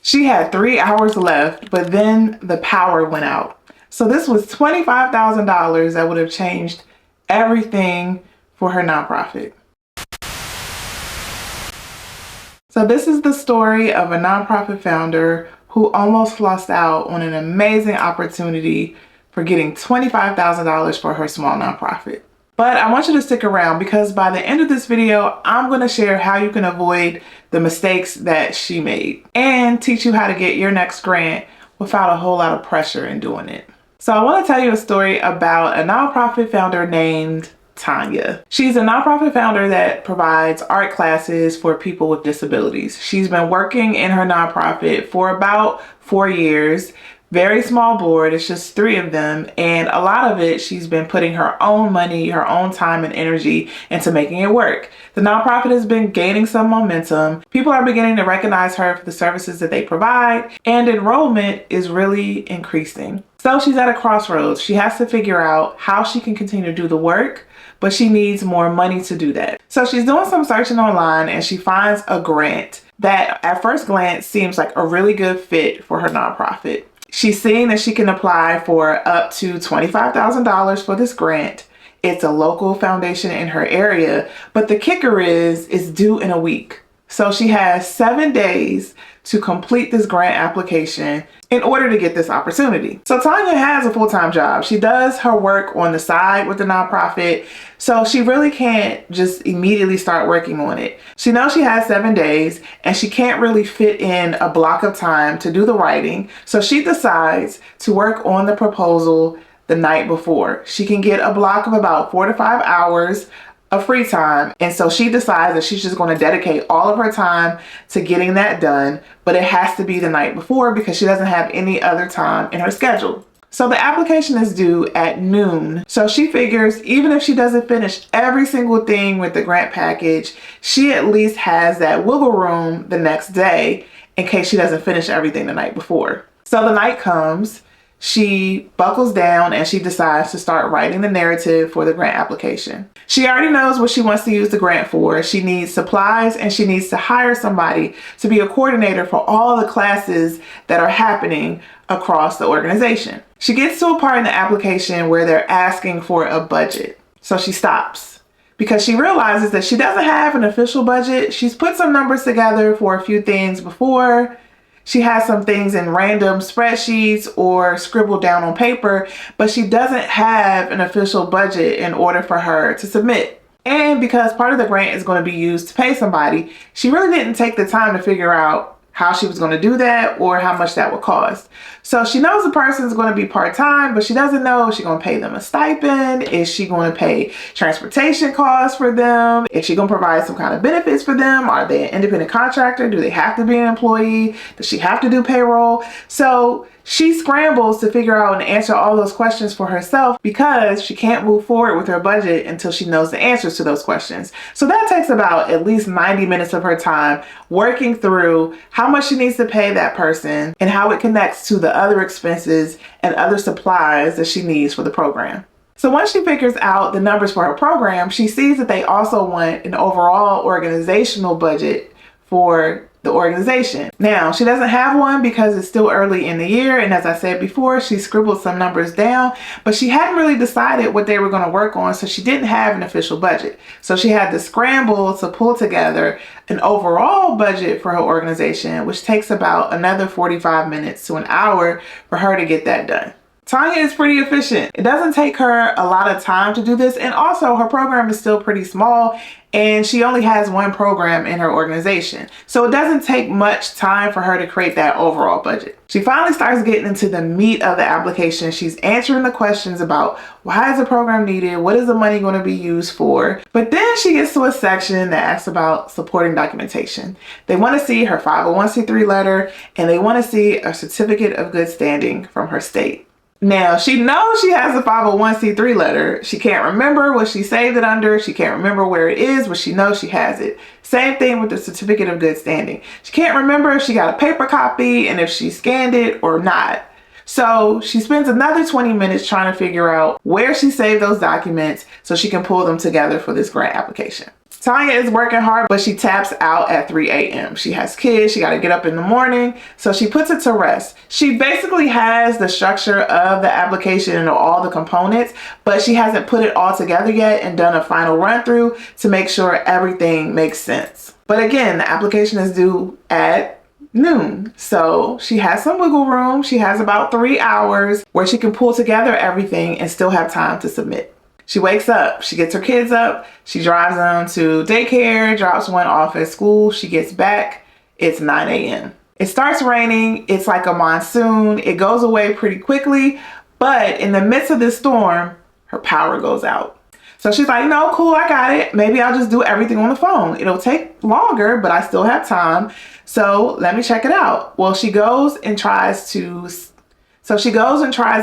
She had 3 hours left, but then the power went out. So this was $25,000 that would have changed everything for her nonprofit. So this is the story of a nonprofit founder who almost lost out on an amazing opportunity for getting $25,000 for her small nonprofit. But I want you to stick around because by the end of this video, I'm going to share how you can avoid the mistakes that she made and teach you how to get your next grant without a whole lot of pressure in doing it. So I want to tell you a story about a nonprofit founder named Tanya. She's a nonprofit founder that provides art classes for people with disabilities. She's been working in her nonprofit for about 4 years. Very small board, it's just 3 of them, and a lot of it she's been putting her own money, her own time and energy into making it work. The nonprofit has been gaining some momentum. People are beginning to recognize her for the services that they provide, and enrollment is really increasing. So she's at a crossroads. She has to figure out how she can continue to do the work, but she needs more money to do that. So she's doing some searching online and she finds a grant that at first glance seems like a really good fit for her nonprofit. She's seeing that she can apply for up to $25,000 for this grant. It's a local foundation in her area, but the kicker is it's due in a week. So she has 7 days to complete this grant application in order to get this opportunity. So Tanya has a full-time job. She does her work on the side with the nonprofit, so she really can't just immediately start working on it. She knows she has 7 days and she can't really fit in a block of time to do the writing, so she decides to work on the proposal the night before. She can get a block of about 4 to 5 hours of free time, and so she decides that she's just going to dedicate all of her time to getting that done, but it has to be the night before because she doesn't have any other time in her schedule. So the application is due at noon, so she figures even if she doesn't finish every single thing with the grant package, she at least has that wiggle room the next day in case she doesn't finish everything the night before. So the night comes, she buckles down and she decides to start writing the narrative for the grant application. She already knows what she wants to use the grant for. She needs supplies and she needs to hire somebody to be a coordinator for all the classes that are happening across the organization. She gets to a part in the application where they're asking for a budget. So she stops because she realizes that she doesn't have an official budget. She's put some numbers together for a few things before. She has some things in random spreadsheets or scribbled down on paper, but she doesn't have an official budget in order for her to submit. And because part of the grant is going to be used to pay somebody, she really didn't take the time to figure out how she was going to do that or how much that would cost. So she knows the person is going to be part-time, but she doesn't know if she's going to pay them a stipend. Is she going to pay transportation costs for them? Is she going to provide some kind of benefits for them? Are they an independent contractor? Do they have to be an employee? Does she have to do payroll? So she scrambles to figure out and answer all those questions for herself because she can't move forward with her budget until she knows the answers to those questions. So that takes about at least 90 minutes of her time working through how much she needs to pay that person and how it connects to the other expenses and other supplies that she needs for the program. So once she figures out the numbers for her program, she sees that they also want an overall organizational budget for the organization. Now, she doesn't have one because it's still early in the year, and as I said before, she scribbled some numbers down, but she hadn't really decided what they were going to work on, so she didn't have an official budget. So she had to scramble to pull together an overall budget for her organization, which takes about another 45 minutes to an hour for her to get that done. Tanya is pretty efficient. It doesn't take her a lot of time to do this, and also her program is still pretty small and she only has one program in her organization. So it doesn't take much time for her to create that overall budget. She finally starts getting into the meat of the application. She's answering the questions about why is the program needed? What is the money going to be used for? But then she gets to a section that asks about supporting documentation. They want to see her 501c3 letter and they want to see a certificate of good standing from her state. Now, she knows she has a 501c3 letter. She can't remember what she saved it under. She can't remember where it is, but she knows she has it. Same thing with the certificate of good standing. She can't remember if she got a paper copy and if she scanned it or not. So she spends another 20 minutes trying to figure out where she saved those documents so she can pull them together for this grant application. Tanya is working hard, but she taps out at 3 a.m. She has kids, she got to get up in the morning, so she puts it to rest. She basically has the structure of the application and all the components, but she hasn't put it all together yet and done a final run through to make sure everything makes sense. But again, the application is due at noon, so she has some wiggle room. She has about 3 hours where she can pull together everything and still have time to submit. She wakes up, she gets her kids up, she drives them to daycare, drops one off at school, she gets back, it's 9 a.m. It starts raining, it's like a monsoon, it goes away pretty quickly, but in the midst of this storm, her power goes out. So she's like, no, cool, I got it. Maybe I'll just do everything on the phone. It'll take longer, but I still have time. So let me check it out. Well, she goes and tries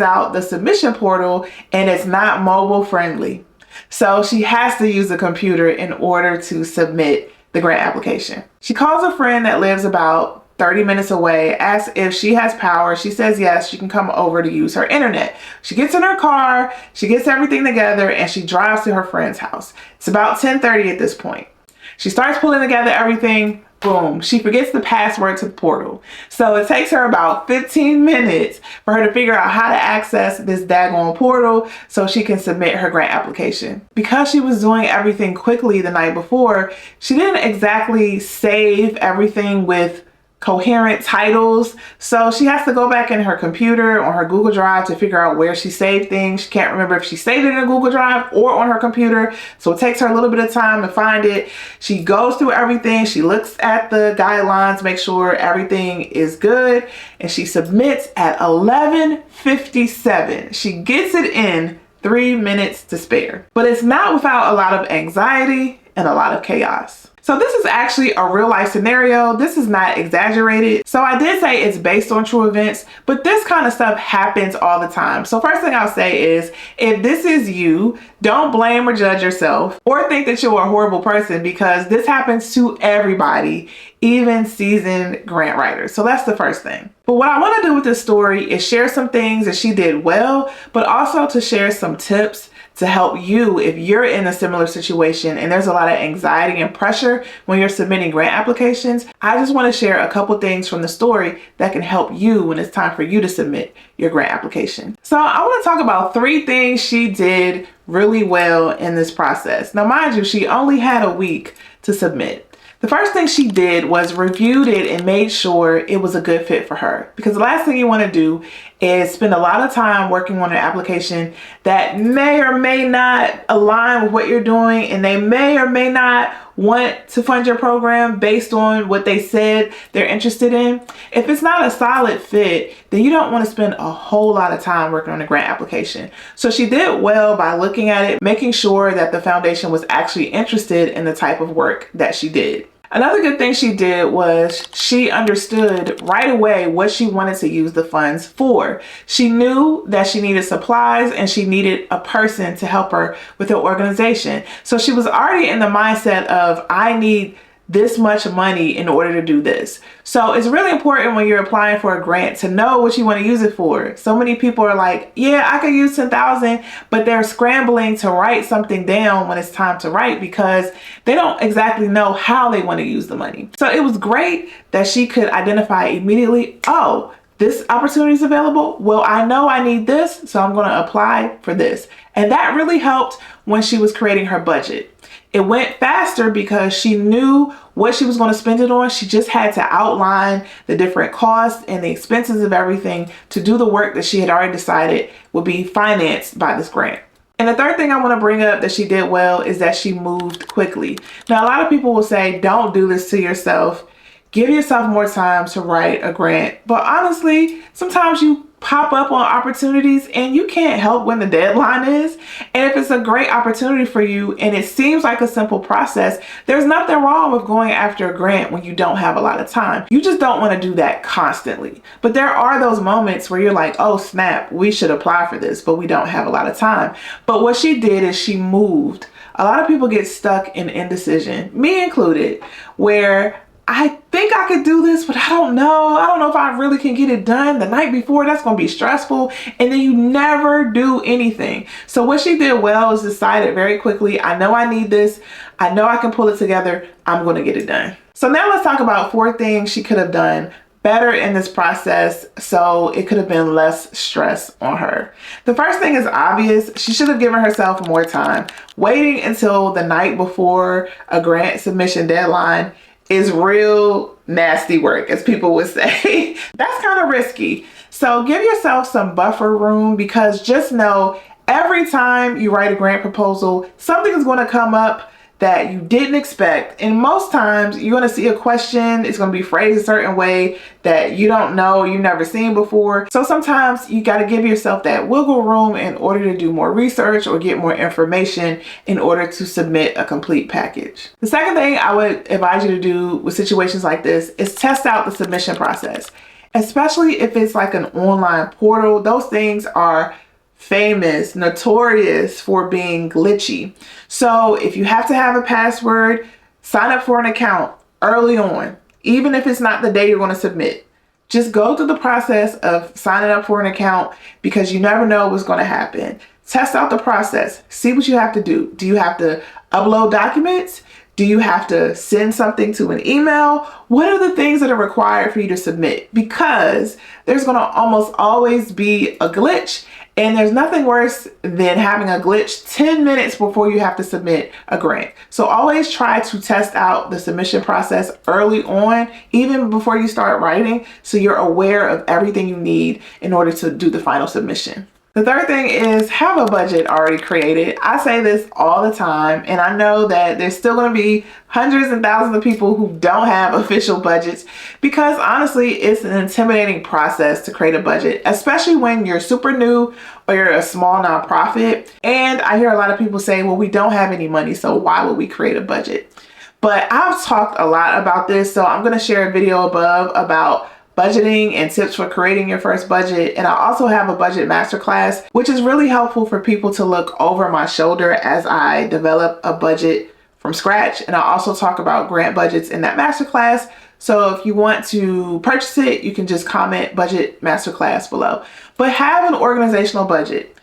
out the submission portal, and it's not mobile friendly. So she has to use a computer in order to submit the grant application. She calls a friend that lives about 30 minutes away, asks if she has power. She says yes, she can come over to use her internet. She gets in her car, she gets everything together, and she drives to her friend's house. It's about 10:30 at this point. She starts pulling together everything. Boom, she forgets the password to the portal. So it takes her about 15 minutes for her to figure out how to access this daggone portal so she can submit her grant application. Because she was doing everything quickly the night before, she didn't exactly save everything with coherent titles. So she has to go back in her computer on her Google Drive to figure out where she saved things. She can't remember if she saved it in a Google Drive or on her computer. So it takes her a little bit of time to find it. She goes through everything. She looks at the guidelines, make sure everything is good, and she submits at 11:57. She gets it in 3 minutes to spare. But it's not without a lot of anxiety and a lot of chaos. So this is actually a real life scenario. This is not exaggerated. So I did say it's based on true events, but this kind of stuff happens all the time. So first thing I'll say is, if this is you, don't blame or judge yourself or think that you're a horrible person, because this happens to everybody, even seasoned grant writers. So that's the first thing. But what I want to do with this story is share some things that she did well, but also to share some tips to help you if you're in a similar situation and there's a lot of anxiety and pressure when you're submitting grant applications. I just want to share a couple things from the story that can help you when it's time for you to submit your grant application. So I want to talk about 3 things she did really well in this process. Now, mind you, she only had a week to submit. The first thing she did was reviewed it and made sure it was a good fit for her. Because the last thing you want to do is spend a lot of time working on an application that may or may not align with what you're doing, and they may or may not want to fund your program based on what they said they're interested in. If it's not a solid fit, then you don't want to spend a whole lot of time working on a grant application. So she did well by looking at it, making sure that the foundation was actually interested in the type of work that she did. Another good thing she did was she understood right away what she wanted to use the funds for. She knew that she needed supplies and she needed a person to help her with her organization. So she was already in the mindset of, I need this much money in order to do this. So it's really important when you're applying for a grant to know what you want to use it for. So many people are like, yeah, I could use 10,000, but they're scrambling to write something down when it's time to write because they don't exactly know how they want to use the money. So it was great that she could identify immediately, oh, this opportunity is available. Well, I know I need this, so I'm going to apply for this. And that really helped when she was creating her budget. It went faster because she knew what she was going to spend it on. She just had to outline the different costs and the expenses of everything to do the work that she had already decided would be financed by this grant. And the third thing I want to bring up that she did well is that she moved quickly. Now, a lot of people will say, don't do this to yourself. Give yourself more time to write a grant. But honestly, sometimes you pop up on opportunities and you can't help when the deadline is. And if it's a great opportunity for you and it seems like a simple process, there's nothing wrong with going after a grant when you don't have a lot of time. You just don't want to do that constantly. But there are those moments where you're like, oh snap, we should apply for this, but we don't have a lot of time. But what she did is she moved. A lot of people get stuck in indecision, me included, where I think I could do this, but I don't know. I don't know if I really can get it done the night before. That's going to be stressful. And then you never do anything. So what she did well is decided very quickly, I know I need this. I know I can pull it together. I'm going to get it done. So now let's talk about 4 things she could have done better in this process so it could have been less stress on her. The first thing is obvious. She should have given herself more time. Waiting until the night before a grant submission deadline is real nasty work, as people would say. That's kind of risky. So give yourself some buffer room, because just know every time you write a grant proposal, something is going to come up that you didn't expect. And most times you're going to see a question, it's going to be phrased a certain way that you don't know, you've never seen before. So sometimes you got to give yourself that wiggle room in order to do more research or get more information in order to submit a complete package. The second thing I would advise you to do with situations like this is test out the submission process, especially if it's like an online portal. Those things are famous, notorious for being glitchy. So if you have to have a password, sign up for an account early on, even if it's not the day you're going to submit. Just go through the process of signing up for an account, because you never know what's going to happen. Test out the process. See what you have to do. Do you have to upload documents? Do you have to send something to an email? What are the things that are required for you to submit? Because there's going to almost always be a glitch. And there's nothing worse than having a glitch 10 minutes before you have to submit a grant. So always try to test out the submission process early on, even before you start writing, so you're aware of everything you need in order to do the final submission. The third thing is have a budget already created. I say this all the time, and I know that there's still going to be hundreds and thousands of people who don't have official budgets, because honestly, it's an intimidating process to create a budget, especially when you're super new or you're a small nonprofit. And I hear a lot of people say, well, we don't have any money, so why would we create a budget? But I've talked a lot about this, so I'm going to share a video above about budgeting and tips for creating your first budget. And I also have a budget masterclass, which is really helpful for people to look over my shoulder as I develop a budget from scratch. And I also talk about grant budgets in that masterclass. So if you want to purchase it, you can just comment budget masterclass below. But have an organizational budget.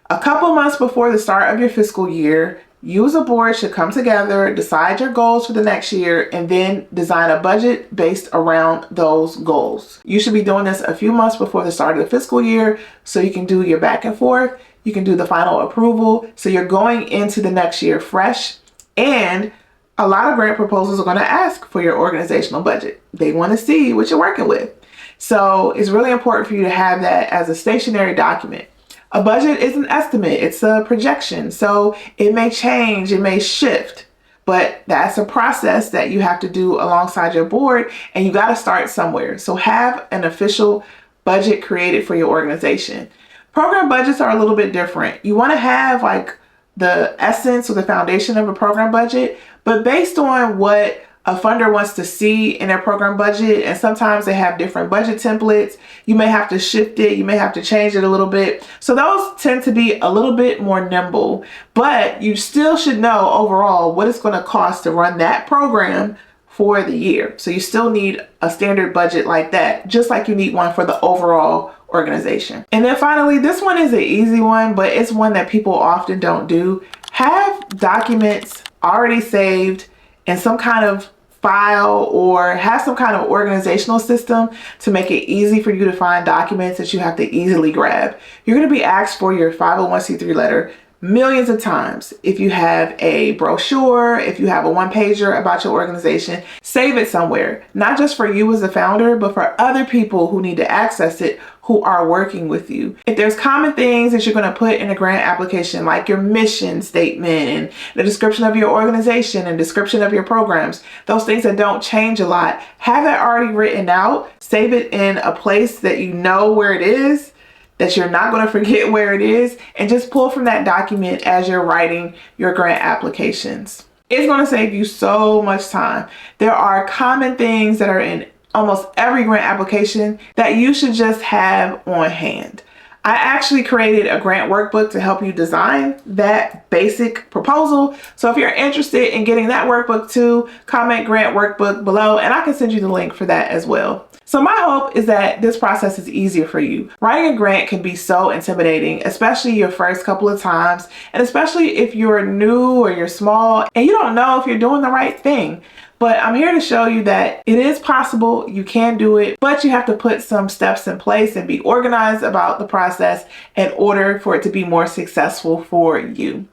A couple months before the start of your fiscal year, you as a board should come together, decide your goals for the next year, and then design a budget based around those goals. You should be doing this a few months before the start of the fiscal year, so you can do your back and forth. You can do the final approval. So you're going into the next year fresh. And a lot of grant proposals are going to ask for your organizational budget. They want to see what you're working with. So it's really important for you to have that as a stationary document. A budget is an estimate, it's a projection, so it may change, it may shift, but that's a process that you have to do alongside your board, and you got to start somewhere. So have an official budget created for your organization. Program budgets are a little bit different. You want to have like the essence or the foundation of a program budget, but based on what a funder wants to see in their program budget, and sometimes they have different budget templates. You may have to shift it, you may have to change it a little bit. So those tend to be a little bit more nimble, but you still should know overall what it's going to cost to run that program for the year. So you still need a standard budget like that, just like you need one for the overall organization. And then finally, this one is an easy one, but it's one that people often don't do. Have documents already saved in some kind of file, or have some kind of organizational system to make it easy for you to find documents that you have to easily grab. You're going to be asked for your 501c3 letter millions of times. If you have a brochure, if you have a one-pager about your organization, save it somewhere, not just for you as a founder, but for other people who need to access it, who are working with you. If there's common things that you're going to put in a grant application, like your mission statement and the description of your organization and description of your programs, those things that don't change a lot, have that already written out, save it in a place that you know where it is, that you're not going to forget where it is, and just pull from that document as you're writing your grant applications. It's going to save you so much time. There are common things that are in almost every grant application that you should just have on hand. I actually created a grant workbook to help you design that basic proposal. So if you're interested in getting that workbook too, comment grant workbook below and I can send you the link for that as well. So my hope is that this process is easier for you. Writing a grant can be so intimidating, especially your first couple of times, and especially if you're new or you're small and you don't know if you're doing the right thing. But I'm here to show you that it is possible, you can do it, but you have to put some steps in place and be organized about the process in order for it to be more successful for you.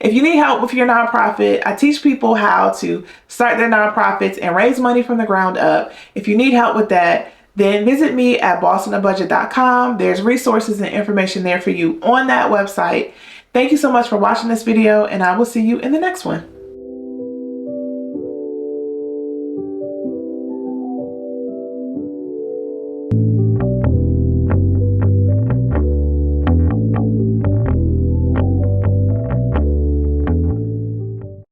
If you need help with your nonprofit, I teach people how to start their nonprofits and raise money from the ground up. If you need help with that, then visit me at bossonabudget.com. There's resources and information there for you on that website. Thank you so much for watching this video, and I will see you in the next one.